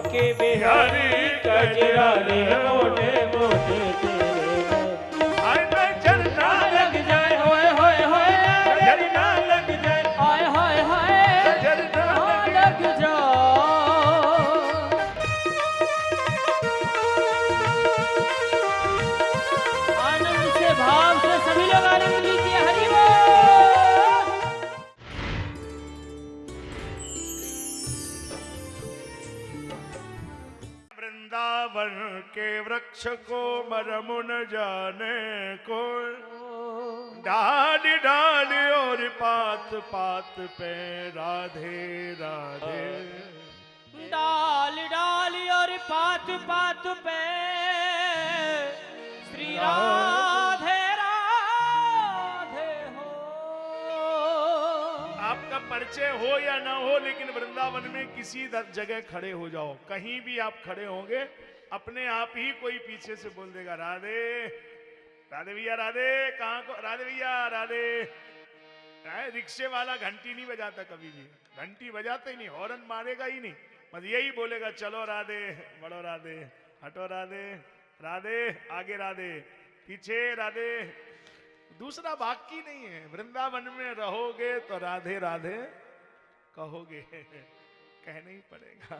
बाके बिहारी कजरा रे मोटे मोटे तेरे हाय नजर ना लग जाए होए होए होए नजर ना लग जाए हाय हाय हाय नजर ना लग जाओ। आनंद से भाव से सभी लोग आनंद लीजिए। हरि बोल। वृंदावन के वृक्ष को मरम न जाने को डाली डाली और पात पात पे राधे राधे डाल डाल और पात पात पे श्री राधे राधे हो। आपका परिचय हो या ना हो, लेकिन वृंदावन में किसी जगह खड़े हो जाओ, कहीं भी आप खड़े होंगे, अपने आप ही कोई पीछे से बोल देगा राधे राधे भैया राधे। कहाँ को राधे भैया राधे। रिक्शे वाला घंटी नहीं बजाता, कभी भी घंटी बजाता ही नहीं, हॉर्न मारेगा ही नहीं, बस यही बोलेगा चलो राधे, बढ़ो राधे, हटो राधे, राधे आगे राधे, पीछे राधे। दूसरा बाकी नहीं है। वृंदावन में रहोगे तो राधे राधे कहोगे, कहना ही पड़ेगा।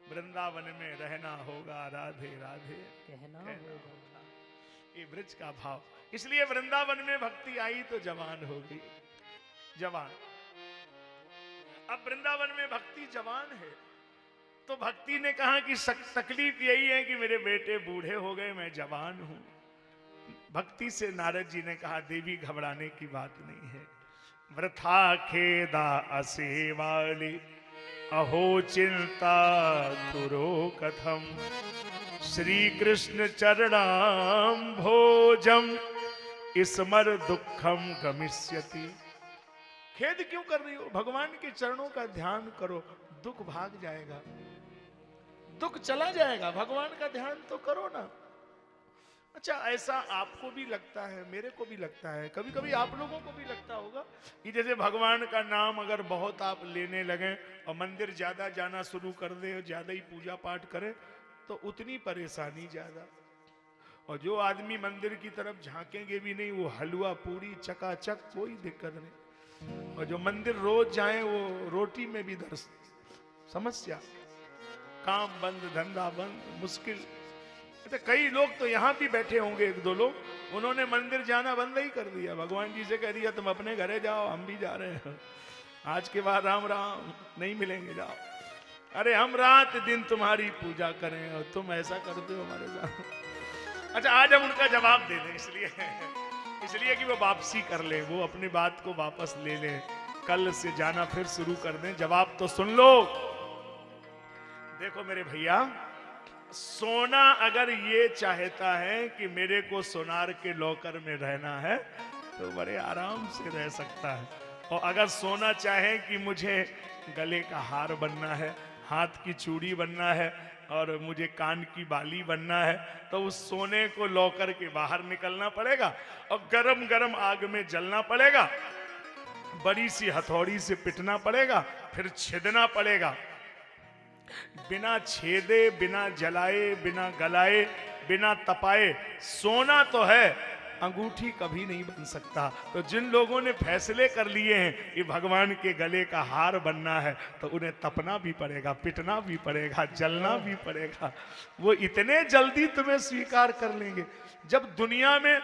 वृंदावन में रहना होगा, राधे राधे कहना होगा। ये ब्रज का भाव। इसलिए वृंदावन में भक्ति आई तो जवान हो गई, जवान। अब वृंदावन में भक्ति जवान है, तो भक्ति ने कहा कि तकलीफ यही है कि मेरे बेटे बूढ़े हो गए, मैं जवान हूं। भक्ति से नारद जी ने कहा देवी घबराने की बात नहीं है। वृथा खेदा असेवाली अहो चिंता तुरो कथम श्री कृष्ण चरणाम भोजम स्मर दुखम गमिष्यति। खेद क्यों कर रही हो, भगवान के चरणों का ध्यान करो, दुख भाग जाएगा, दुख चला जाएगा। भगवान का ध्यान तो करो ना। अच्छा, ऐसा आपको भी लगता है, मेरे को भी लगता है, कभी कभी आप लोगों को भी लगता होगा कि जैसे भगवान का नाम अगर बहुत आप लेने लगे और मंदिर ज्यादा जाना शुरू कर दे, ज्यादा ही पूजा पाठ करें, तो उतनी परेशानी ज्यादा। और जो आदमी मंदिर की तरफ झांकेंगे भी नहीं, वो हलवा पूरी चकाचक, कोई दिक्कत नहीं। और जो मंदिर रोज जाए वो रोटी में भी दर्द, समस्या, काम बंद, धंधा बंद, मुश्किल। तो कई लोग तो यहाँ भी बैठे होंगे, एक दो लोग, उन्होंने मंदिर जाना बंद ही कर दिया, भगवान जी से कह दिया तुम अपने घरे जाओ, हम भी जा रहे हैं, आज के बाद राम राम नहीं मिलेंगे, जाओ। अरे हम रात दिन तुम्हारी पूजा करें और तुम ऐसा करते हो हमारे साथ। अच्छा, आज हम उनका जवाब दे दें, इसलिए कि वो वापसी कर ले, वो अपनी बात को वापस ले ले, कल से जाना फिर शुरू कर दें। जवाब तो सुन लो। देखो मेरे भैया, सोना अगर ये चाहता है कि मेरे को सोनार के लॉकर में रहना है तो बड़े आराम से रह सकता है। और अगर सोना चाहे कि मुझे गले का हार बनना है, हाथ की चूड़ी बनना है और मुझे कान की बाली बनना है, तो उस सोने को लॉकर के बाहर निकलना पड़ेगा और गरम गरम आग में जलना पड़ेगा, बड़ी सी हथौड़ी से पिटना पड़ेगा, फिर छेदना पड़ेगा। बिना छेदे, बिना जलाए, बिना गलाए, बिना तपाए सोना तो है, अंगूठी कभी नहीं बन सकता। तो जिन लोगों ने फैसले कर लिए हैं कि भगवान के गले का हार बनना है, तो उन्हें तपना भी पड़ेगा, पिटना भी पड़ेगा, जलना भी पड़ेगा। वो इतने जल्दी तुम्हें स्वीकार कर लेंगे। जब दुनिया में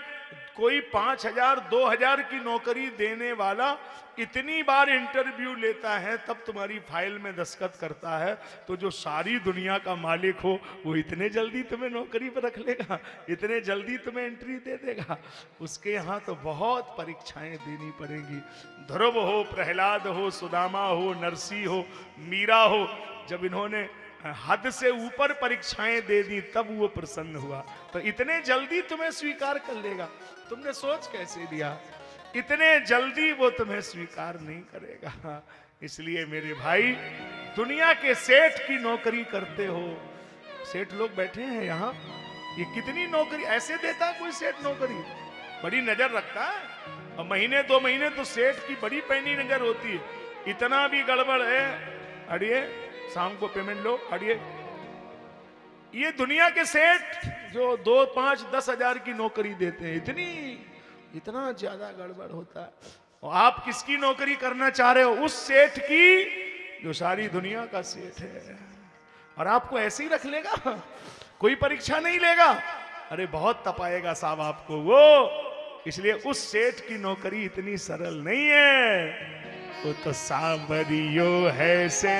कोई 5,000 2,000 की नौकरी देने वाला इतनी बार इंटरव्यू लेता है, तब तुम्हारी फाइल में दस्तखत करता है, तो जो सारी दुनिया का मालिक हो वो इतने जल्दी तुम्हें नौकरी पर रख लेगा, इतने जल्दी तुम्हें एंट्री दे देगा। उसके यहाँ तो बहुत परीक्षाएं देनी पड़ेंगी। ध्रुव हो, प्रहलाद हो, सुदामा हो, नरसी हो, मीरा हो, जब इन्होंने हद से ऊपर परीक्षाएं दे दी तब वो प्रसन्न हुआ। तो इतने जल्दी तुम्हें स्वीकार कर लेगा, तुमने सोच कैसे दिया? इतने जल्दी वो तुम्हें स्वीकार नहीं करेगा। इसलिए मेरे भाई, दुनिया के सेठ की नौकरी करते हो, सेठ लोग बैठे हैं यहाँ, ये कितनी नौकरी ऐसे देता है कोई सेठ? नौकरी बड़ी नजर रखता है और महीने 2 महीने तो सेठ की बड़ी पैनी नजर होती है। इतना भी गड़बड़ है, अड़िए शाम को पेमेंट लो, अड़िए ये दुनिया के सेठ जो 2, 5, 10 हजार की नौकरी देते हैं, इतना ज्यादा गड़बड़ होता है। और आप किसकी नौकरी करना चाह रहे हो? उस सेठ की जो सारी दुनिया का सेठ है, और आपको ऐसे ही रख लेगा, कोई परीक्षा नहीं लेगा। अरे बहुत तपाएगा साहब आपको वो। इसलिए उस सेठ की नौकरी इतनी सरल नहीं है, वो तो सांवरियो है से।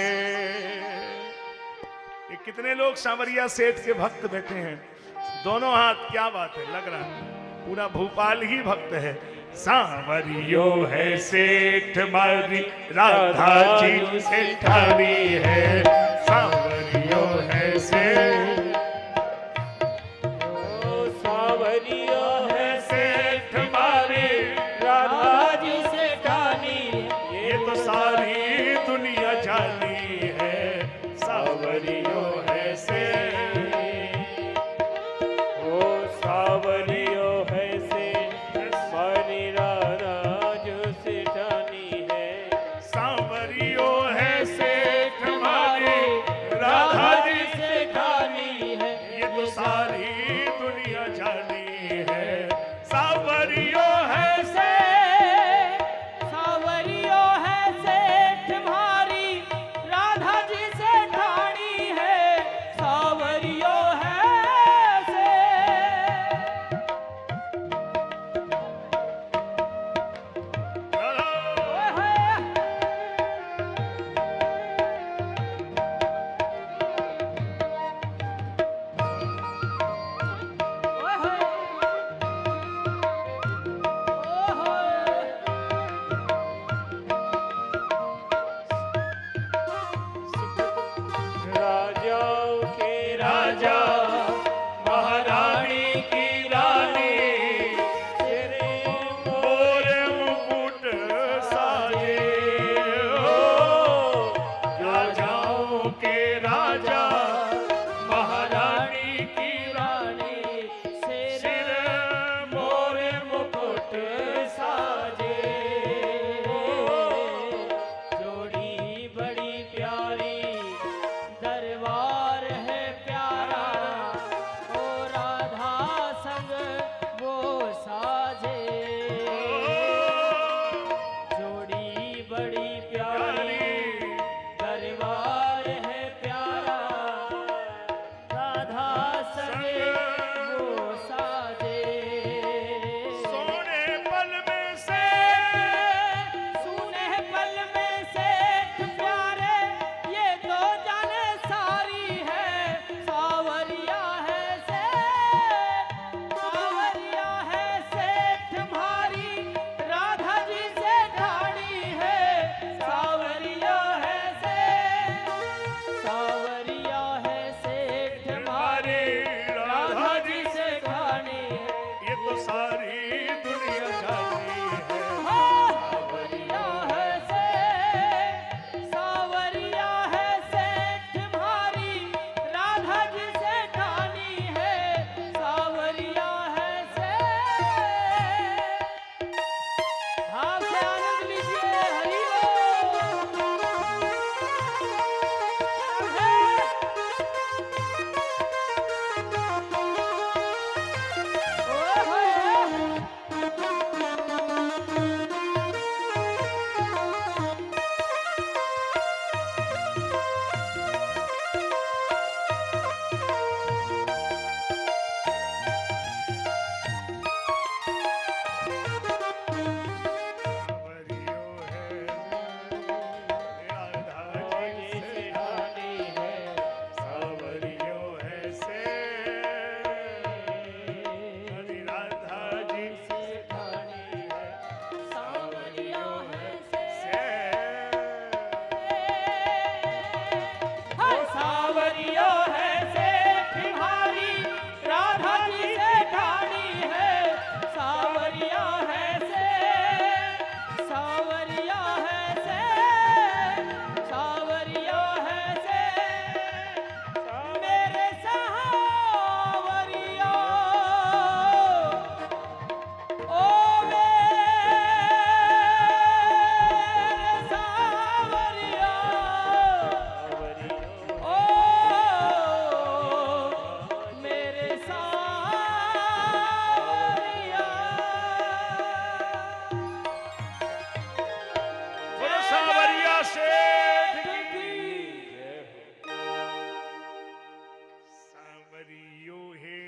ये कितने लोग सांवरिया सेठ के भक्त बैठे हैं, दोनों हाथ, क्या बात है, लग रहा है पूरा भोपाल ही भक्त है। सांवरियो है सेठ मारी, राधा जी सेठारी है, सांवरियो है सेठ, सांवरियो है सेठ मारी, राधा जी सेठानी, ये तो सारी दुनिया जानी है, सांवरियो है सेठ, ओ सांवरियो है सेठ मारी, राधा जी सेठानी है, सांवरियो है सेठ मारी, राधा जी सेठानी है, ये तो सारी दुनिया जानी है, सांवरियो है सांवरियो है सेठ मारी, राधा जी सेठानी है, सांवरियो है राजाओं के राजा, महारानी की रानी, तेरे मोरे मुकुट साजे, राजाओं के राजा, महारानी की रानी सिर मोरे मुकुट साजे, जोड़ी बड़ी प्यारी दरबार है प्यारा, ओ राधा संग वो साजे, जोड़ी बड़ी प्यारी दरबार है प्यारा,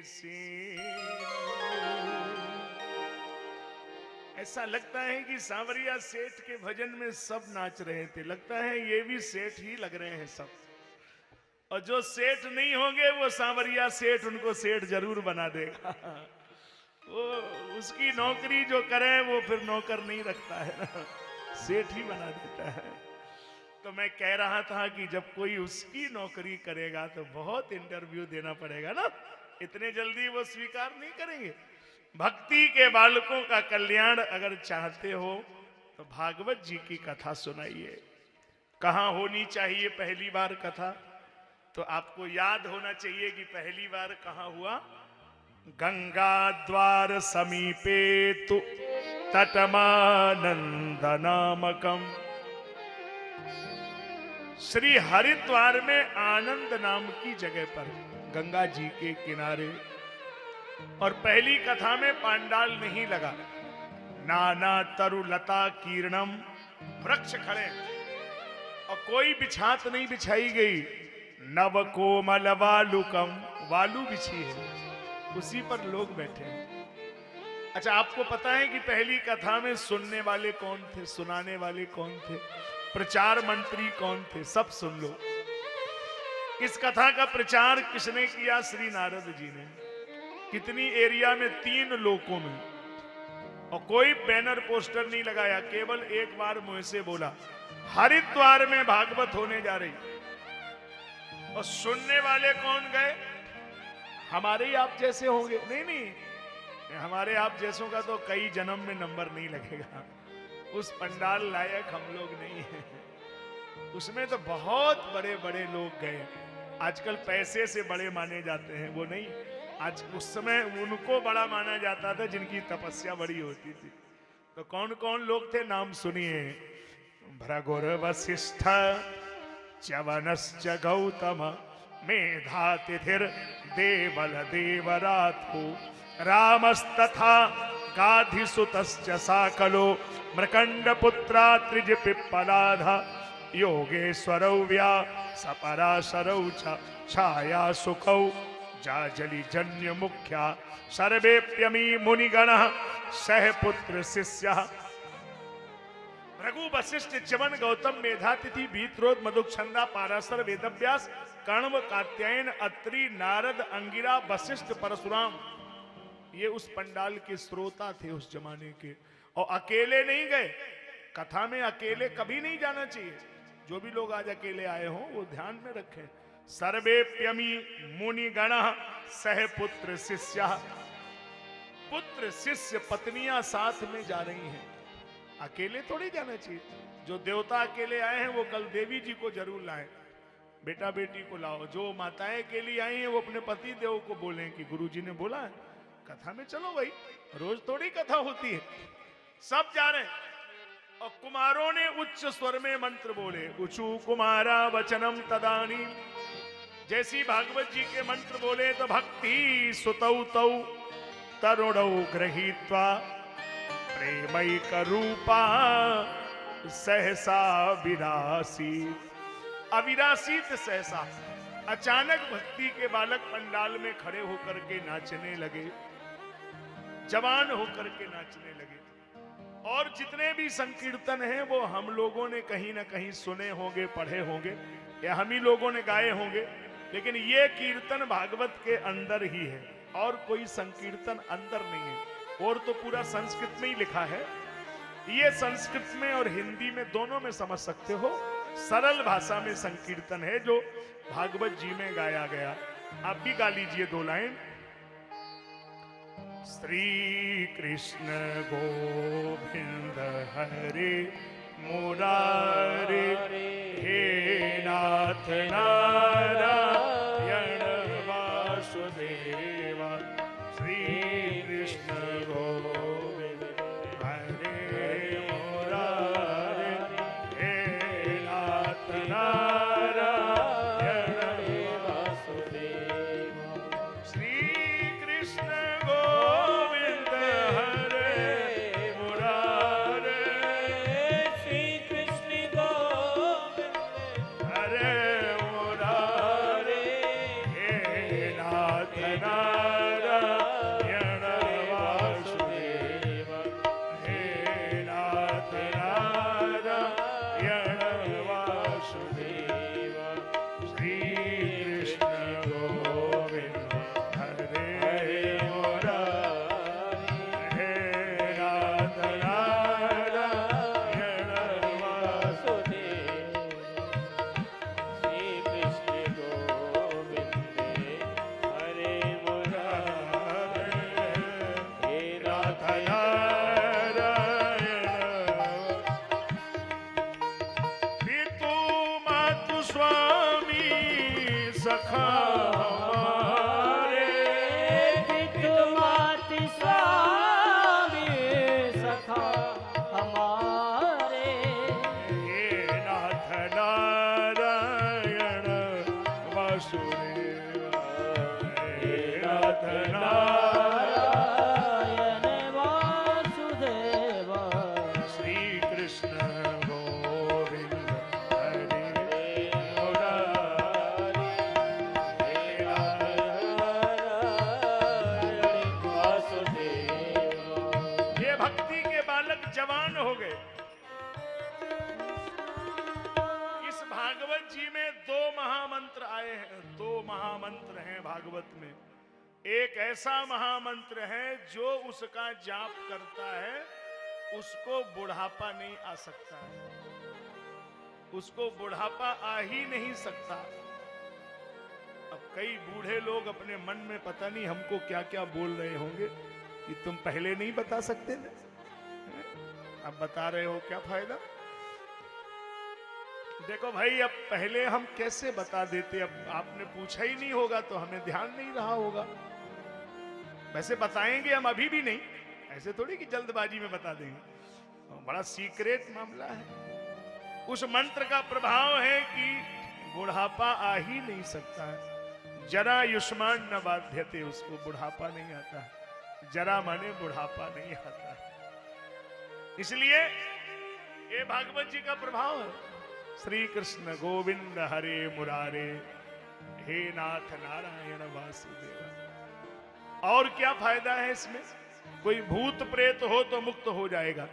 से। ऐसा लगता है कि सांवरिया सेठ के भजन में सब नाच रहे थे, लगता है ये भी सेठ ही लग रहे हैं सब। और जो सेठ नहीं होंगे वो सांवरिया सेठ उनको सेठ जरूर बना देगा। वो उसकी नौकरी जो करे वो फिर नौकर नहीं रखता है ना, सेठ ही बना देता है। तो मैं कह रहा था कि जब कोई उसकी नौकरी करेगा तो बहुत इंटरव्यू देना पड़ेगा ना, इतने जल्दी वो स्वीकार नहीं करेंगे। भक्ति के बालकों का कल्याण अगर चाहते हो तो भागवत जी की कथा सुनाइए। कहाँ होनी चाहिए पहली बार कथा? तो आपको याद होना चाहिए कि पहली बार कहाँ हुआ। गंगा द्वार समीपे तु तटमानंद नामकम। श्री हरिद्वार में आनंद नाम की जगह पर गंगा जी के किनारे, और पहली कथा में पांडाल नहीं लगा, नाना तरुलता कीर्णम, वृक्ष खड़े और कोई बिछात नहीं बिछाई गई, नव कोमल वालुकम, वालू बिछी है, उसी पर लोग बैठे हैं। अच्छा, आपको पता है कि पहली कथा में सुनने वाले कौन थे, सुनाने वाले कौन थे, प्रचार मंत्री कौन थे? सब सुन लो। इस कथा का प्रचार किसने किया? श्री नारद जी ने। कितनी एरिया में? 3 लोकों में। और कोई बैनर पोस्टर नहीं लगाया, केवल एक बार मुंह से बोला हरिद्वार में भागवत होने जा रही। और सुनने वाले कौन गए? हमारे ही आप जैसे होंगे। नहीं, हमारे आप जैसों का तो कई जन्म में नंबर नहीं लगेगा, उस पंडाल लायक हम लोग नहीं है। उसमें तो बहुत बड़े बड़े लोग गए। आजकल पैसे से बड़े माने जाते हैं, वो नहीं, आज उस समय उनको बड़ा माना जाता था जिनकी तपस्या बड़ी होती थी। तो कौन कौन लोग थे, नाम सुनिए। भृगुर वशिष्ठ च्यवनश्च गौतम, मेधातिथिर देवल देवराथो, रामस्तथा गाधिसुतश्च साकलो, मृकंड पुत्रा त्रिज पिप्पलाधा, योगेश्वरौ व्यासपराशरौ च छाया सुखौ जाजलि जन्य मुख्या, सर्वेप्यमी मुनिगणः सह पुत्र शिष्यः। भृगु वशिष्ठ च्यवन गौतम मेधातिथि भीत्रोद मधुक्षंदा पाराशर वेदव्यास कण्व कात्यायन अत्रि नारद अंगिरा वशिष्ठ परशुराम, ये उस पंडाल के श्रोता थे उस जमाने के। और अकेले नहीं गए, कथा में अकेले कभी नहीं जाना चाहिए। जो भी लोग आज अकेले आए हों वो ध्यान में रखें। सर्वेप्यमी मुनिगण सह पुत्र शिष्य, पुत्र शिष्य पत्नियां साथ में जा रही हैं, अकेले थोड़ी जाना चाहिए। जो देवता अकेले आए हैं वो कल देवी जी को जरूर लाएं, बेटा बेटी को लाओ। जो माताएं के लिए आई हैं वो अपने पति देव को बोलें कि गुरुजी ने बोला है कथा में चलो भाई, रोज थोड़ी कथा होती है। सब जा रहे हैं और कुमारों ने उच्च स्वर में मंत्र बोले, उचु कुमारा वचनम तदानी। जैसी भागवत जी के मंत्र बोले तो भक्ति सुतौ तौ तरुणौ गृहीत्वा प्रेमैक रूपा सहसा विरासी। अविरासित सहसा, अचानक भक्ति के बालक पंडाल में खड़े होकर के नाचने लगे, जवान होकर के नाचने लगे। और जितने भी संकीर्तन हैं वो हम लोगों ने कहीं ना कहीं सुने होंगे, पढ़े होंगे, या हम ही लोगों ने गाए होंगे। लेकिन ये कीर्तन भागवत के अंदर ही है, और कोई संकीर्तन अंदर नहीं है। और तो पूरा संस्कृत में ही लिखा है। ये संस्कृत में और हिंदी में दोनों में समझ सकते हो। सरल भाषा में संकीर्तन है जो भागवत जी में गाया गया। आप भी गा लीजिए 2 लाइन। श्री कृष्ण गोविंद हरे मुरारे, हे नाथ नारायण वासुदेवा। श्री कृष्ण गोविंद हरे मुरारे, हे नाथ नारायण वासुदेवा। श्री कृष्ण गोविंद हरे मुरारे, श्री कृष्ण गोविंद हरे मुरारे, हे नाथ नारायण वासुदेव हे नाथ नारायण वासुदेव श्री कृष्ण गोविंद हरे मुरारी हे नारायण वासुदेव। ये भक्ति के बालक जवान हो गए। इस भागवत जी में दो महामंत्र आए हैं, दो महामंत्र हैं भागवत में। एक ऐसा महामंत्र है जो उसका जाप करता है उसको बुढ़ापा नहीं आ सकता है, उसको बुढ़ापा आ ही नहीं सकता। अब कई बूढ़े लोग अपने मन में पता नहीं हमको क्या क्या बोल रहे होंगे कि तुम पहले नहीं बता सकते थे, अब बता रहे हो, क्या फायदा। देखो भाई, अब पहले हम कैसे बता देते, अब आपने पूछा ही नहीं होगा तो हमें ध्यान नहीं रहा होगा। वैसे बताएंगे हम, अभी भी नहीं, ऐसे थोड़ी कि जल्दबाजी में बता देंगे, बड़ा सीक्रेट मामला है। उस मंत्र का प्रभाव है कि बुढ़ापा आ ही नहीं सकता है। जरा युष्मान न बाध्यते, उसको बुढ़ापा नहीं आता है, जरा माने बुढ़ापा नहीं आता है। इसलिए ये भागवत जी का प्रभाव है। श्री कृष्ण गोविंद हरे मुरारे हे नाथ नारायण वासुदेव। और क्या फायदा है इसमें? कोई भूत प्रेत हो तो मुक्त हो जाएगा।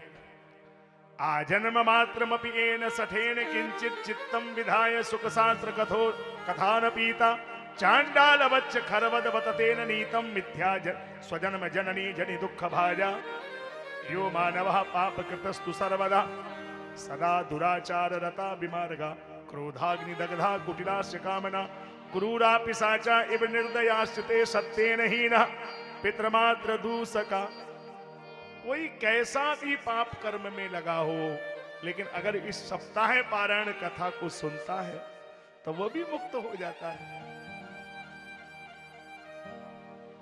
आजन्म मात्रमपि येन सठेन किंचित चित्तम विधाय सुख शास्त्र कथो कथान पीता चांडाल वच्च खरवद वततेन नीतम मिथ्या स्वजन्म जननी जनि दुख भाजा यो मानवः पाप कृतस्तु सर्वदा सदा दुराचार रता विमार्गा क्रोधाग्नि दग्धा कुटिलास्य कामना क्रूरा पिशाचा इव निर्दयास्ते सत्येन हीनः पितृमात्र दूसका। कोई कैसा भी पाप कर्म में लगा हो, लेकिन अगर इस सप्ताह पारायण कथा को सुनता है तो वो भी मुक्त हो जाता है।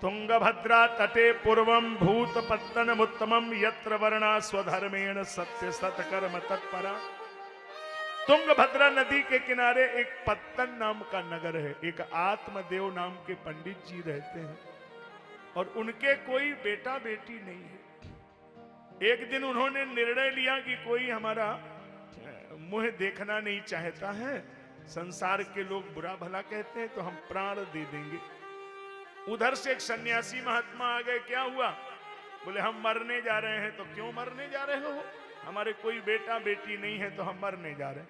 तुंगभद्रा तटे पूर्वम भूत पत्तनमुत्तमम यत्र वर्णा स्वधर्मेण सत्य सतकर्म तत्परा। तुंगभद्रा नदी के किनारे एक पत्तन नाम का नगर है। एक आत्मदेव नाम के पंडित जी रहते हैं और उनके कोई बेटा बेटी नहीं है। एक दिन उन्होंने निर्णय लिया कि कोई हमारा मुंह देखना नहीं चाहता है, संसार के लोग बुरा भला कहते हैं, तो हम प्राण दे देंगे। उधर से एक सन्यासी महात्मा आ गए। क्या हुआ? बोले हम मरने जा रहे हैं। तो क्यों मरने जा रहे हो? हमारे कोई बेटा बेटी नहीं है तो हम मरने जा रहे हैं।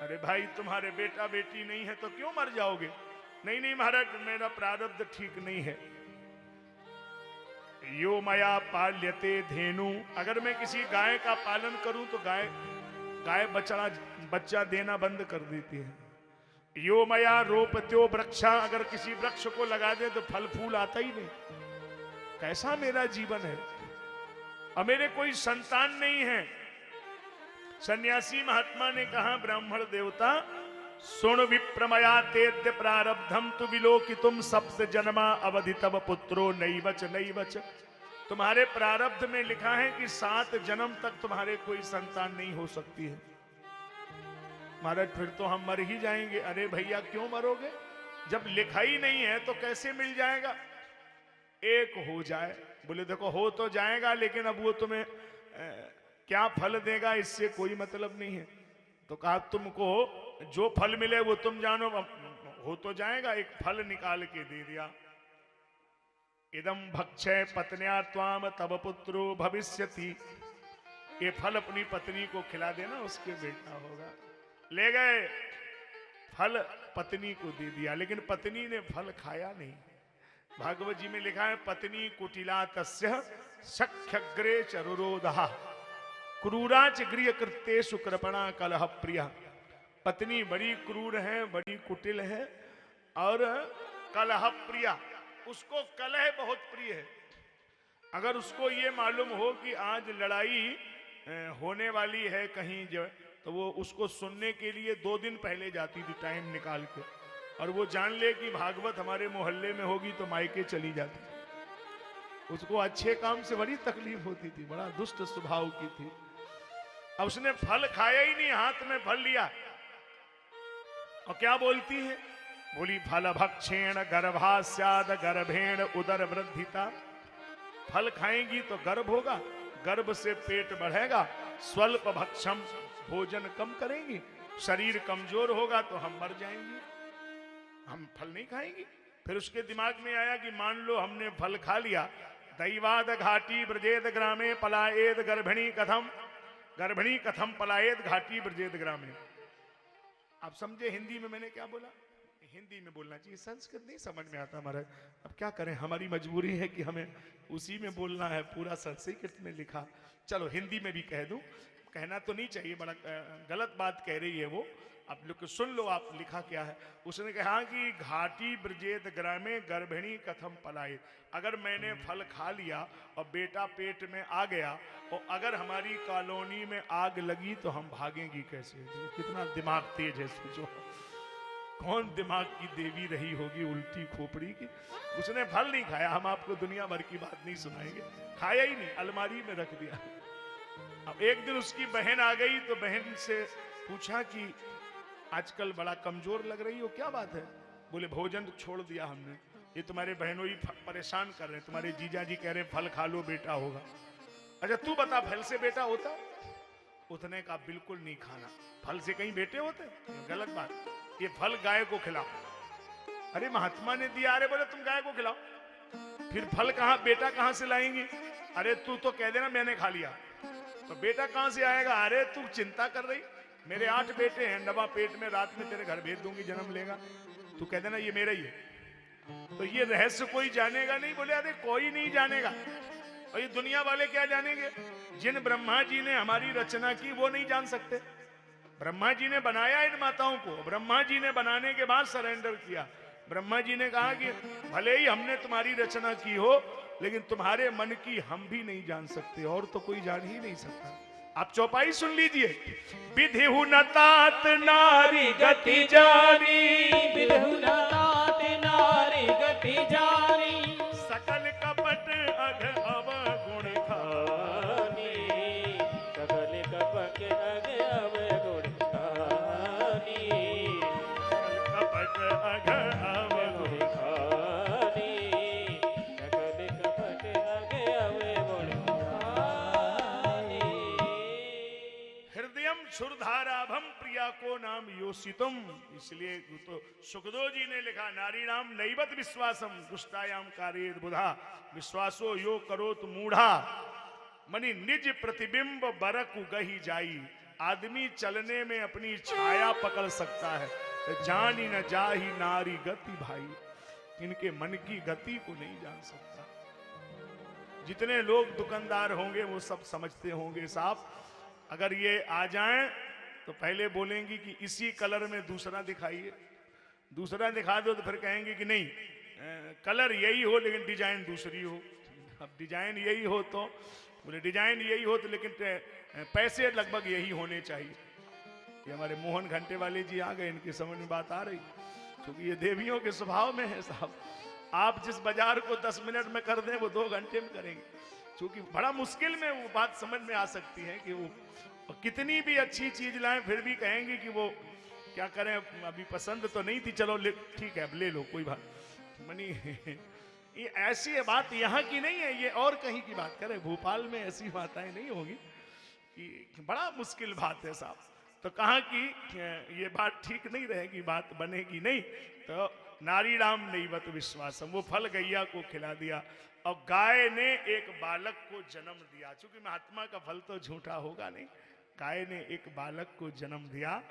अरे भाई, तुम्हारे बेटा बेटी नहीं है तो क्यों मर जाओगे? नहीं नहीं महाराज, मेरा प्रारब्ध ठीक नहीं है। यो मया पाल्यते धेनु, अगर मैं किसी गाय का पालन करूं तो गाय बच्चा देना बंद कर देती है। यो मया रोपत्यो वृक्षा, अगर किसी वृक्ष को लगा दे तो फल फूल आता ही नहीं। कैसा मेरा जीवन है? और मेरे कोई संतान नहीं है। सन्यासी महात्मा ने कहा, ब्राह्मण देवता सुन विप्रमया तेद्य प्रारब्धम तु विलोकितुम सप्त जन्मा अवधि तव पुत्रो नैवच नैवच। तुम्हारे प्रारब्ध में लिखा है कि 7 जन्म तक तुम्हारे कोई संतान नहीं हो सकती है। महाराज फिर तो हम मर ही जाएंगे। अरे भैया, क्यों मरोगे? जब लिखा ही नहीं है तो कैसे मिल जाएगा? एक हो जाए। बोले देखो, हो तो जाएगा, लेकिन अब वो तुम्हें क्या फल देगा इससे कोई मतलब नहीं है। तो कहा तुमको जो फल मिले वो तुम जानो, हो तो जाएगा। एक फल निकाल के दे दिया। इदम भक्षय पत्न्या त्वाम तव पुत्रो भविष्यति। ये फल अपनी पत्नी को खिला देना, उसके बेटा होगा। ले गए, फल पत्नी को दे दिया, लेकिन पत्नी ने फल खाया नहीं। भागवत जी में लिखा है, पत्नी कुटिला तस्य सख्यग्रे चरुरोधः क्रूराच गृह कृत्येषु कृपणा कलह प्रिया। पत्नी बड़ी क्रूर है, बड़ी कुटिल है और कलह प्रिया, उसको कलह बहुत प्रिय है। अगर उसको ये मालूम हो कि आज लड़ाई होने वाली है कहीं जो, तो वो उसको सुनने के लिए 2 दिन पहले जाती थी टाइम निकाल के, और वो जान ले कि भागवत हमारे मोहल्ले में होगी तो मायके चली जाती। उसको अच्छे काम से बड़ी तकलीफ होती थी, बड़ा दुष्ट स्वभाव की थी। अब उसने फल खाया ही नहीं, हाथ में फल लिया और क्या बोलती है, बोली फल भक्षेण गर्भास्याद गर्भेण उदर वृद्धिता। फल खाएंगी तो गर्भ होगा, गर्भ से पेट बढ़ेगा, स्वल्प भक्षम भोजन कम करेंगी, शरीर कमजोर होगा तो हम मर जाएंगे, हम फल नहीं खाएंगी। फिर उसके दिमाग में आया कि मान लो हमने फल खा लिया, दैवाद घाटी ब्रजेद ग्रामे पलायेद गर्भिणी कथम पलायेद घाटी ब्रजेद ग्रामे। आप समझे हिंदी में मैंने क्या बोला? हिंदी में बोलना चाहिए, संस्कृत नहीं समझ में आता हमारा। अब क्या करें, हमारी मजबूरी है कि हमें उसी में बोलना है, पूरा संस्कृत में लिखा। चलो हिंदी में भी कह दूं, कहना तो नहीं चाहिए, बड़ा गलत बात कह रही है वो। आप लोग सुन लो आप लिखा क्या है। उसने कहा कि घाटी ब्रजेद ग्रामे गर्भिणी कथम पलाए। अगर मैंने फल खा लिया और बेटा पेट में आ गया और अगर हमारी कॉलोनी में आग लगी तो हम भागेंगी कैसे? कितना दिमाग तेज है, सोचो। कौन दिमाग की देवी रही होगी उल्टी खोपड़ी की। उसने फल नहीं खाया, हम आपको दुनिया भर की बात नहीं सुनाएंगे, खाया ही नहीं, अलमारी में रख दिया। अब एक दिन उसकी बहन आ गई तो बहन से पूछा कि आजकल बड़ा कमजोर लग रही हो, क्या बात है? बोले भोजन छोड़ दिया हमने, ये तुम्हारे बहनों ही परेशान कर रहे हैं, तुम्हारे जीजा जी कह रहे फल खा लो बेटा होगा। अच्छा तू बता, फल से बेटा होता? उतने का बिल्कुल नहीं खाना, फल से कहीं बेटे होते? गलत बात, ये फल गाय को खिलाओ। अरे महात्मा ने दिया, अरे बोले तुम गाय को खिलाओ, फिर फल कहां, बेटा कहां से लाएंगे? अरे तू तो कह देना मैंने खा लिया, तो बेटा कहां से आएगा? अरे तू चिंता कर रही, मेरे 8 बेटे हैं, नवा पेट में रात में तेरे घर भेज दूंगी, जन्म लेगा, तू कह देना ये मेरा ही है। तो ये रहस्य कोई जानेगा नहीं? बोले अरे कोई नहीं जानेगा, और ये दुनिया वाले क्या जानेंगे? जिन ब्रह्मा जी ने हमारी रचना की वो नहीं जान सकते। ब्रह्मा जी ने बनाया इन माताओं को, ब्रह्मा जी ने बनाने के बाद सरेंडर किया। ब्रह्मा जी ने कहा कि भले ही हमने तुम्हारी रचना की हो, लेकिन तुम्हारे मन की हम भी नहीं जान सकते, और तो कोई जान ही नहीं सकता। आप चौपाई सुन लीजिए। विधिहु न तात नारी गति जानी, विधिहु न तात नारी गति जानी, सकल कपट अघ अवगुण खानी, सकल कपट अघ अवगुण खानी, सकल कपट अघ अवगुण खानी, सकल कपट अघ अवगुण खानी। हृदयम क्षुरधाराभम प्रिया को नाम योषितुम। इसलिए तो सुखदेव जी ने लिखा, नारी नाम नैवत विश्वासम दुष्टायाम कार्येद बुधा, विश्वासो यो करोत मूढ़ा, मनी निज प्रतिबिंब बरकु गही जाई। आदमी चलने में अपनी छाया पकड़ सकता है, जानी न जाही नारी गति भाई, इनके मन की गति को नहीं जान सकता। जितने लोग दुकानदार होंगे वो सब समझते होंगे साहब, अगर ये आ जाएं तो पहले बोलेंगी कि इसी कलर में दूसरा दिखाइए, दूसरा दिखा दो तो फिर कहेंगे कि नहीं कलर यही हो लेकिन डिजाइन दूसरी हो। अब डिजाइन यही हो तो बोले डिजाइन यही हो तो लेकिन पैसे लगभग यही होने चाहिए। ये हमारे मोहन घंटे वाले जी आ गए, इनकी समझ में बात आ रही, क्योंकि ये देवियों के स्वभाव में है साहब। आप जिस बाजार को 10 मिनट में कर दें वो 2 घंटे में करेंगे, क्योंकि बड़ा मुश्किल में वो बात समझ में आ सकती है कि वो कितनी भी अच्छी चीज लाएं फिर भी कहेंगे कि वो क्या करें, अभी पसंद तो नहीं थी, चलो ठीक है अब ले लो कोई बात मनी। ये ऐसी है बात, यहाँ की नहीं है, ये और कहीं की बात करें, भोपाल में ऐसी बातें नहीं होगी कि बड़ा मुश्किल बात है साहब। तो कहा कि ये बात ठीक नहीं रहेगी, बात बनेगी नहीं। तो नारी राम नैवत विश्वासम, वो फल गैया को खिला दिया और गाय ने एक बालक को जन्म दिया। चूंकि महात्मा का फल तो झूठा होगा नहीं, गाय ने एक बालक को जन्म दिया,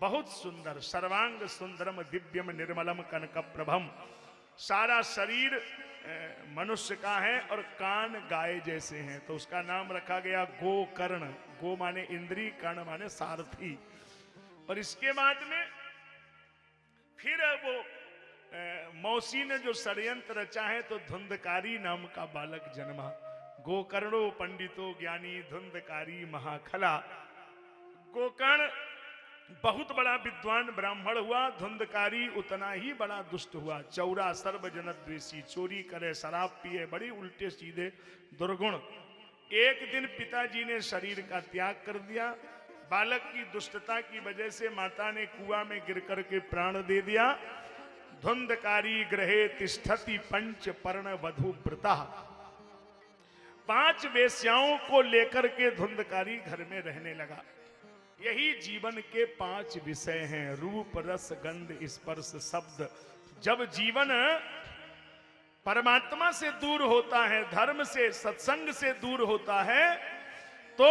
बहुत सुंदर, सर्वांग सुंदरम दिव्यम निर्मलम कनक प्रभम। सारा शरीर मनुष्य का है और कान गाय जैसे हैं, तो उसका नाम रखा गया गोकर्ण। गो माने इंद्री, कर्ण माने सारथी। और इसके बाद में फिर वो मौसी ने जो षड्यंत्र रचा है तो धुंधकारी नाम का बालक जन्मा। गोकर्णो पंडितो ज्ञानी धुंधकारी महाखला। गोकर्ण बहुत बड़ा विद्वान ब्राह्मण हुआ, धुंधकारी उतना ही बड़ा दुष्ट हुआ। चौरा सर्वजन द्वेषी, चोरी करे, शराब पिए, बड़ी उल्टे सीधे दुर्गुण। एक दिन पिताजी ने शरीर का त्याग कर दिया। बालक की दुष्टता की वजह से माता ने कुआं में गिर करके प्राण दे दिया। धुंधकारी ग्रहे तिष्ठति पंच पर्ण वधु व्रता। 5 वेश्याओं को लेकर के धुंधकारी घर में रहने लगा। यही जीवन के 5 विषय हैं, रूप रस गंध स्पर्श शब्द। जब जीवन परमात्मा से दूर होता है, धर्म से सत्संग से दूर होता है, तो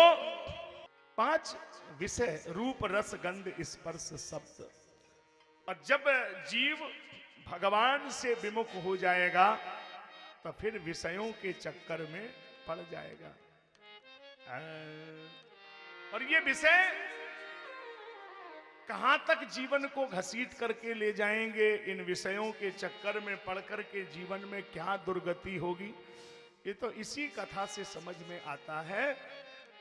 5 विषय रूप रस गंध स्पर्श शब्द। और जब जीव भगवान से विमुख हो जाएगा तो फिर विषयों के चक्कर में पड़ जाएगा। और ये विषय कहां तक जीवन को घसीट करके ले जाएंगे, इन विषयों के चक्कर में पड़ करके जीवन में क्या दुर्गति होगी, ये तो इसी कथा से समझ में आता है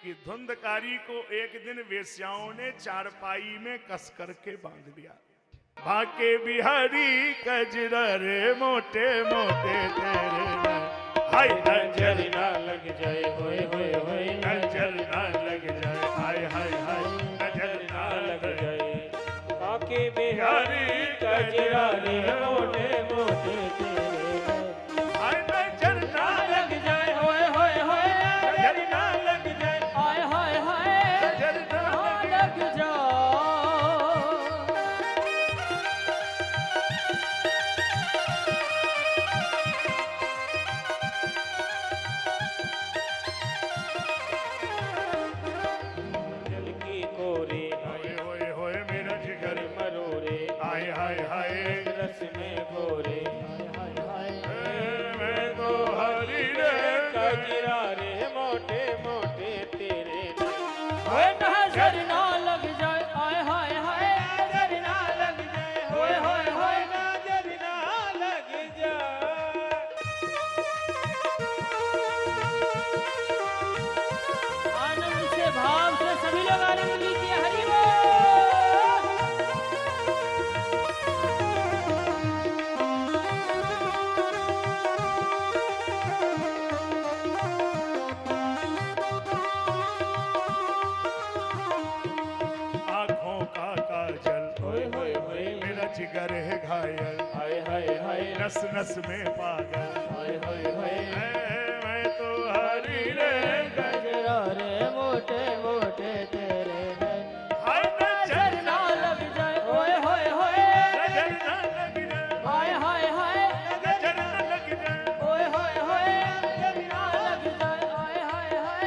कि धुंधकारी को एक दिन वेश्याओं ने चारपाई में कस करके बांध दिया। भाके बिहारी कजरा रे मोटे मोटे तेरे हाय नजर ना लग जाए, होए होए होए नजर ना लग जाए, हाय हाय हाय नजर ना लग जाए। भाके बिहारी कजरा रे मोटे मोटे तेरे हाय नजर ना लग जाए, होए होए होए नजर ना लग जाए, हाय हाय हाय नजर ना लग जाए। भाव से सभी लोग आनंद लीजिए। हरि आंखों का काजल होए होए होए मेरा जिगर है घायल, हाय हाय हाय नस नस में पागल, हाय हाय हाय मैं तो हरी रे गजरा रे मोटे मोटे तेरे हाय नजर ना लग जाए, होए होए होए नजर ना लग जाए, हाय हाय हाय नजर ना लग जाए। होए होए होए नजर ना लग जाए, हाय हाय हाय।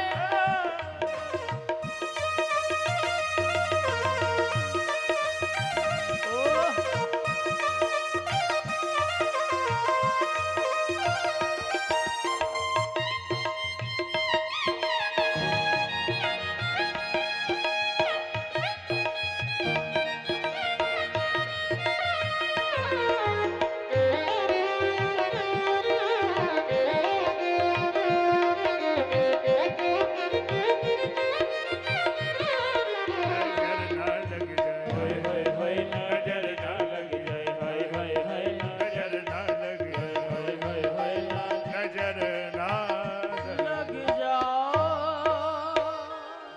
नजर ना लग जाए, होए होए होए नजर ना लग जाए, हाय हाय हाय नजर ना लग जाए, हाय हाय हाय नजर ना लग जाओ।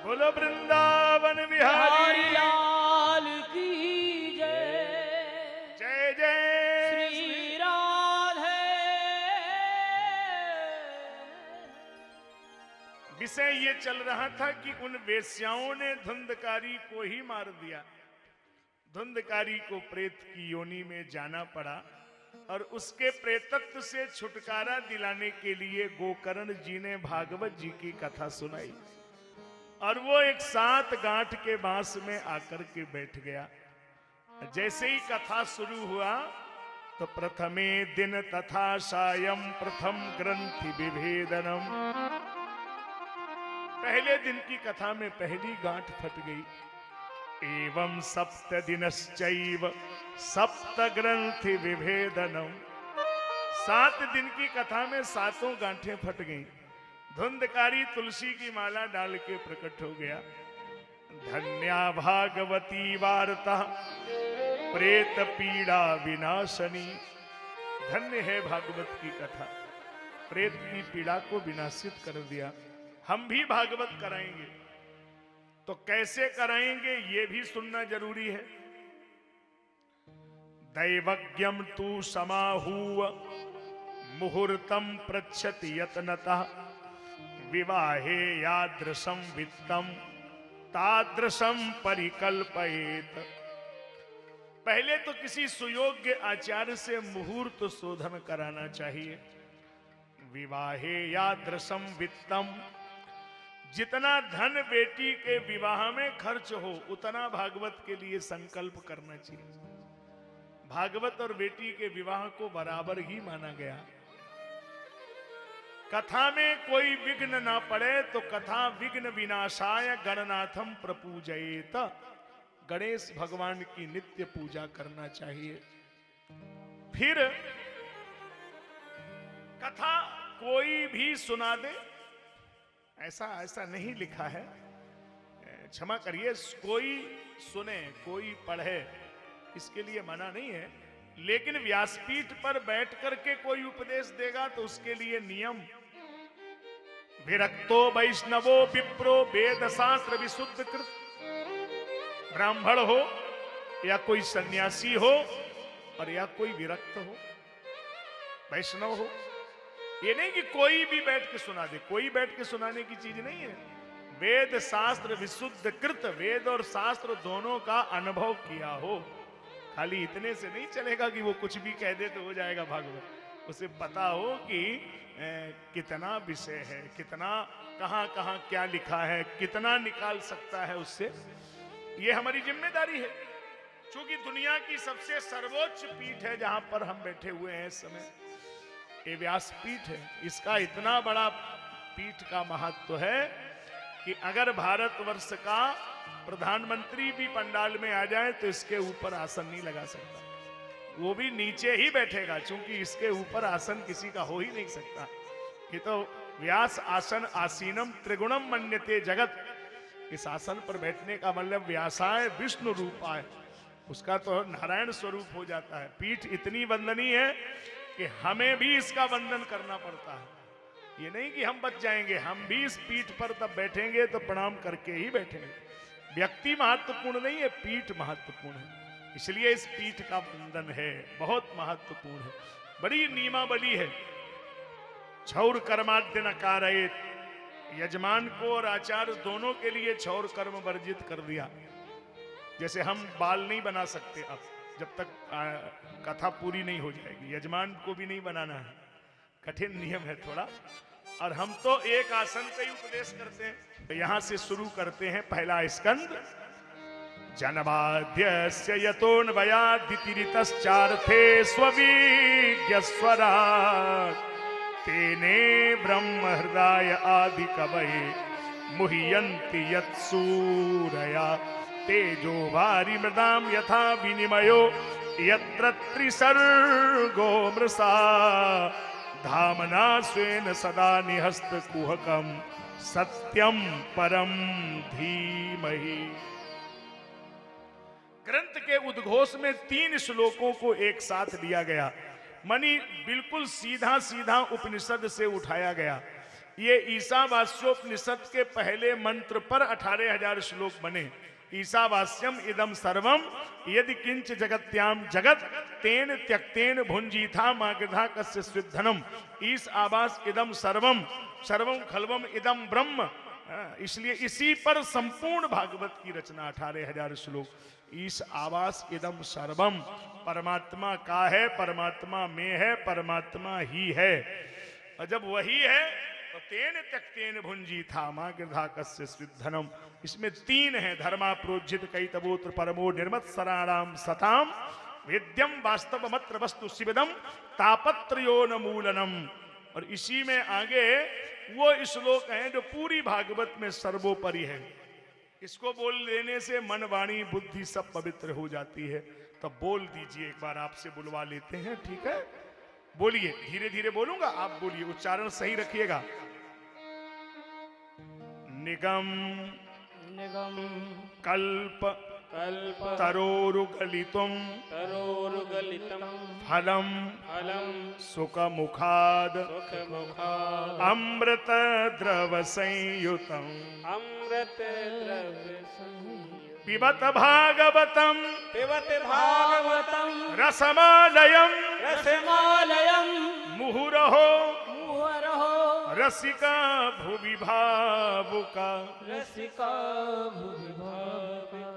बोलो वृंदावन बिहारी लाल की जय, जय जय श्री राधे। विषय ये चल रहा था कि उन वेश्याओं ने धुंधकारी को ही मार दिया। धुंधकारी को प्रेत की योनि में जाना पड़ा और उसके प्रेतत्व से छुटकारा दिलाने के लिए गोकर्ण जी ने भागवत जी की कथा सुनाई और वो एक 7 गांठ के बांस में आकर के बैठ गया। जैसे ही कथा शुरू हुआ तो प्रथमे दिन तथा सायं प्रथम ग्रंथि विभेदनम, पहले दिन की कथा में पहली गांठ फट गई। एवं सप्त दिनश्चैव सप्त ग्रंथि विभेदनम, 7 दिन की कथा में 7 गांठें फट गईं। धुंधकारी तुलसी की माला डाल के प्रकट हो गया। धन्या भागवती वार्ता प्रेत पीड़ा विनाशनी, धन्य है भागवत की कथा, प्रेत की पीड़ा को विनाशित कर दिया। हम भी भागवत कराएंगे तो कैसे कराएंगे ये भी सुनना जरूरी है। दैवज्ञम तु समाहूव मुहूर्तम पृच्छति यत्नतः विवाहे यादृशं वित्तम तादृशं परिकल्पयेत। पहले तो किसी सुयोग्य आचार्य से मुहूर्त शोधन कराना चाहिए। विवाहे यादृशं वित्तम, जितना धन बेटी के विवाह में खर्च हो उतना भागवत के लिए संकल्प करना चाहिए। भागवत और बेटी के विवाह को बराबर ही माना गया। कथा में कोई विघ्न ना पड़े तो कथा विघ्न विनाशाय गणनाथम प्रपूजयेत, गणेश भगवान की नित्य पूजा करना चाहिए। फिर कथा कोई भी सुना दे, ऐसा नहीं लिखा है, क्षमा करिए, कोई सुने कोई पढ़े इसके लिए मना नहीं है, लेकिन व्यासपीठ पर बैठ करके कोई उपदेश देगा तो उसके लिए नियम। विरक्तो वैष्णवो विप्रो वेद शास्त्र विशुद्ध कृत, ब्राह्मण हो या कोई सन्यासी हो और या कोई विरक्त हो, वैष्णव हो, ये नहीं कि कोई भी बैठ के सुना दे। कोई बैठ के सुनाने की चीज नहीं है। वेद शास्त्र विशुद्ध कृत, वेद और शास्त्र दोनों का अनुभव किया हो। खाली इतने से नहीं चलेगा कि वो कुछ भी कह दे तो हो जाएगा भागवत। उसे पता हो कि कितना विषय है, कितना कहां कहां क्या लिखा है, कितना निकाल सकता है उससे। ये हमारी जिम्मेदारी है। क्योंकि दुनिया की सबसे सर्वोच्च पीठ है जहां पर हम बैठे हुए हैं इस समय, ये व्यासपीठ है। इसका इतना बड़ा पीठ का महत्व है कि अगर भारतवर्ष का प्रधानमंत्री भी पंडाल में आ जाए तो इसके ऊपर आसन नहीं लगा सकता, वो भी नीचे ही बैठेगा, क्योंकि इसके ऊपर आसन किसी का हो ही नहीं सकता। ये तो व्यास आसन आसीनम त्रिगुणम मन्यते जगत, इस आसन पर बैठने का मतलब व्यासाय विष्णु रूपाय, उसका तो नारायण स्वरूप हो जाता है। पीठ इतनी वंदनीय है कि हमें भी इसका वंदन करना पड़ता है। ये नहीं कि हम बच जाएंगे, हम भी इस पीठ पर तब बैठेंगे तो प्रणाम करके ही बैठेंगे। व्यक्ति महत्वपूर्ण नहीं है, पीठ महत्वपूर्ण है। इसलिए इस पीठ का वंदन है, बहुत महत्वपूर्ण है, बड़ी नियमावली है। क्षौर कर्माद्य न कारयेत, यजमान को और आचार्य दोनों के लिए क्षौर कर्म वर्जित कर दिया। जैसे हम बाल नहीं बना सकते अब, जब तक कथा पूरी नहीं हो जाएगी, यजमान को भी नहीं बनाना है, कठिन नियम है थोड़ा। और हम तो एक आसन से ही उपदेश करते हैं। तो यहां से शुरू करते हैं पहला स्कंद। जनवाद्यस्य यतोन्वयादितिरितश्चार्थे स्ववीर्यस्वरा तेने ब्रह्म हृदय आदि कवये मुह्यन्ति यत्सूरया तेजो वारि मृदाम यथा विनिमयो यत्र त्रिसर्गो मृषा धामना स्वेन सदा निहस्त कुहकम सत्यम परम धीमहि। ग्रंथ के उद्घोष में 3 श्लोकों को एक साथ लिया गया, मानी बिल्कुल सीधा सीधा उपनिषद से उठाया गया। ये ईशावास्योपनिषद के पहले मंत्र पर 18,000 श्लोक बने। ईशावास्यम इदम सर्वम यदि किंच जगत्याम जगत तेन त्यक्तेन भुंजीथा मागधा कस्य स्विद्धनम ईश आवास इदम सर्वम सर्वम खलवम इदम ब्रह्म। इसलिए इसी पर संपूर्ण भागवत की रचना, 18,000 श्लोक। ईश आवास इदम सर्वम, परमात्मा का है, परमात्मा में है, परमात्मा ही है। और जब वही है तो तेन त्यक्तेन भुंजी था मां गिरधा कस्य स्विद्धनम। इसमें 3 है, धर्मा प्रोज्जित कैतवोत्र परमो निर्मत सराणाम सताम वेद्यम वास्तव मत्र वस्तु शिवदम तापत्रयो न मूलनम। और इसी में आगे वो श्लोक है जो पूरी भागवत में सर्वोपरि है। इसको बोल लेने से मन वाणी बुद्धि सब पवित्र हो जाती है। तो बोल दीजिए, एक बार आपसे बुलवा लेते हैं, ठीक है? बोलिए, धीरे धीरे बोलूंगा, आप बोलिए, उच्चारण सही रखिएगा। निगम निगम कल्प कल्प तरोरुगलितुम फलम फलम सुखमुखाद सुखमुखाद अमृत द्रव संयुतम अमृत द्रव्य संयुत पिबत भागवतम पिबत भागवतम रसमालयम रसमालयम मुहुरहो मुहुरहो रसिका भुवि भावुका। रसिका भुवि भावुका।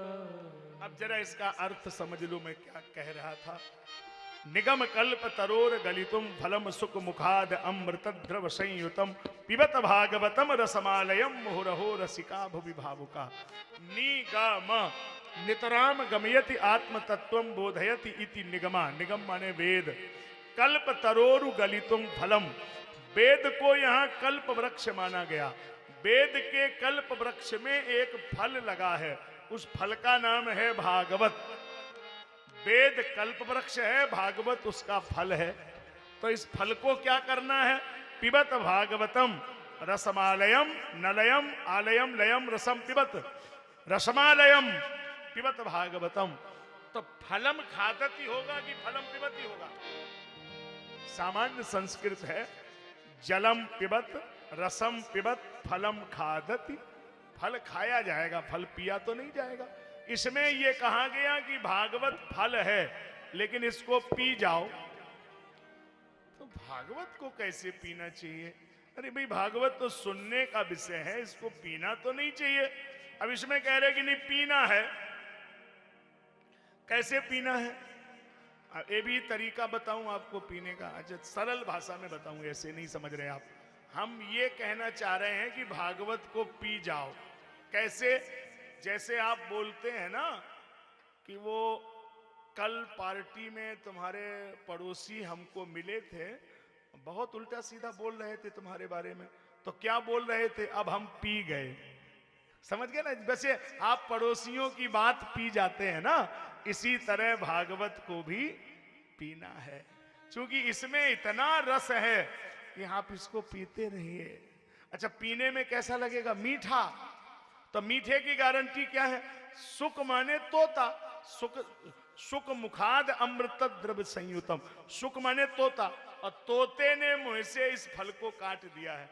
अब जरा इसका अर्थ समझ लो मैं क्या कह रहा था। निगम कल्प तरोर गलितुम फलम सुख मुखाद अमृत द्रव संयुतम पिबत भागवतम रसमालयम मुहुरहो रसिका भुवि भावुका। निगम नितराम गमयति आत्म तत्वम बोधयति इति निगमा। निगम माने वेद। कल्प तरोरु गलितुम फलम, वेद को यहाँ कल्प वृक्ष माना गया। वेद के कल्प वृक्ष में एक फल लगा है, उस फल का नाम है भागवत। वेद कल्प वृक्ष है, भागवत उसका फल है। तो इस फल को क्या करना है? पिबत भागवतम रसमालयम नलयम आलयम लयम रसम पिबत रसमालयम पिबत भागवतम। तो फलम खादती होगा कि फलम पिबती होगा? सामान्य संस्कृत है, जलम पिबत रसम पिबत फलम खादती। फल खाया जाएगा, फल पिया तो नहीं जाएगा। इसमें यह कहा गया कि भागवत फल है लेकिन इसको पी जाओ। तो भागवत को कैसे पीना चाहिए? अरे भाई भागवत तो सुनने का विषय है, इसको पीना तो नहीं चाहिए। अब इसमें कह रहे कि नहीं पीना है। कैसे पीना है? ये भी तरीका बताऊं आपको पीने का। अच्छा सरल भाषा में बताऊं, ऐसे नहीं समझ रहे आप। हम ये कहना चाह रहे हैं कि भागवत को पी जाओ। कैसे? जैसे आप बोलते हैं ना कि वो कल पार्टी में तुम्हारे पड़ोसी हमको मिले थे, बहुत उल्टा सीधा बोल रहे थे तुम्हारे बारे में। तो क्या बोल रहे थे? अब हम पी गए। समझ गए ना? वैसे आप पड़ोसियों की बात पी जाते हैं ना, इसी तरह भागवत को भी पीना है। क्योंकि इसमें इतना रस है कि आप इसको पीते रहिए। अच्छा पीने में कैसा लगेगा? मीठा। तो मीठे की गारंटी क्या है? सुख माने तोता, सुख मुखाद अमृत द्रव संयुतम। सुख माने तोता, और तोते ने मुंह से इस फल को काट दिया है।